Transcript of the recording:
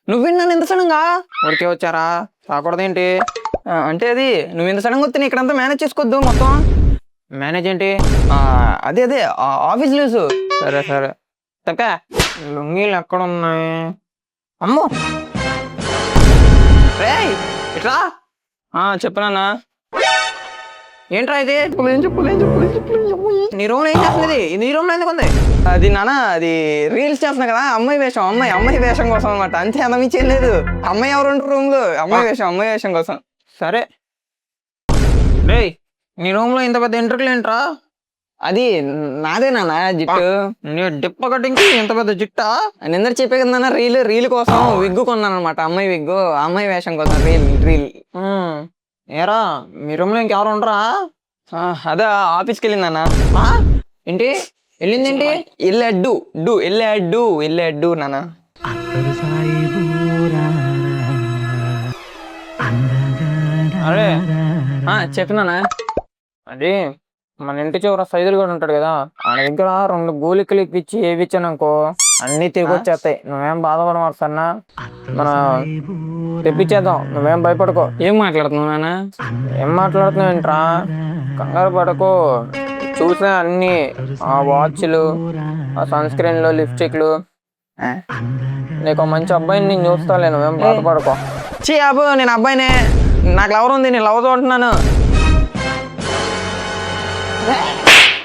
నువ్వు విన్నాను ఇంత సడన్గా ఊరికే వచ్చారా రాకూడదేంటి అంటే అది నువ్వు ఇంత సడన్గా వస్తే ఇక్కడంతా మేనేజ్ చేసుకోవద్దు మొత్తం మేనేజ్ ఏంటి అదే అదే ఆఫీస్ లీవ్స్ సరే సరే తప్పా లుంగీలు ఎక్కడ ఉన్నాయి అమ్మో రేయ్ ఇట్లా చెప్పనా ఏంట్రా ఇది నీ రూమ్ ఏం చేస్తుంది నీ రూమ్ లో ఎందుకు ఉంది అది నాన్న అది రీల్స్ చేస్తున్నా కదా అమ్మాయి వేషం అమ్మాయి వేషం కోసం అనమాట అంతే అంతమించేం లేదు అమ్మాయి ఎవరు ఉంటారు రూమ్ లో అమ్మాయి వేషం కోసం సరే రేయ్ నీ రూమ్ లో ఇంత పెద్ద ఇంటర్వ్యూ ఏంట్రా అది నాదే నాన్న జిట్టు నేను డిప్ప కటింగ్కి ఇంత పెద్ద జిట్టా నిందరు చెప్పే కదా రీల్ కోసం విగ్గు కొన్నాను అనమాట అమ్మాయి విగ్గు అమ్మాయి వేషం కోసం రీల్ ఏరా మీ రూమ్ లో ఇంకెవరు ఉండరా అదే ఆఫీస్కి వెళ్ళిందన్నా ఏంటి వెళ్ళిందేంటి వెళ్ళాడు నాన్న అరే చెప్పినానా అది మన ఇంటి చివర సైజులు కూడా ఉంటాడు కదా ఆయన దగ్గర 2 గోలికలు ఇప్పించి ఏవిచ్చాను అనుకో అన్ని తిరిగి వచ్చేస్తాయి నువ్వేం బాధపడమారు సన్నా మన తెప్పించేద్దాం నువ్వేం భయపడకో ఏం మాట్లాడుతున్నావు నాన్న ఏం మాట్లాడుతున్నావు ఏంట్రా కంగారు పడకో చూసా అన్ని ఆ వాచ్లు ఆ సన్ స్క్రీన్లు లిప్స్టిక్లు నీకు మంచి అబ్బాయిని నేను చూస్తాలే నువ్వేం బాధపడకో అబ్బు నేను అబ్బాయినే నాకు లవర్ ఉంది నేను లవ్ చూంటున్నాను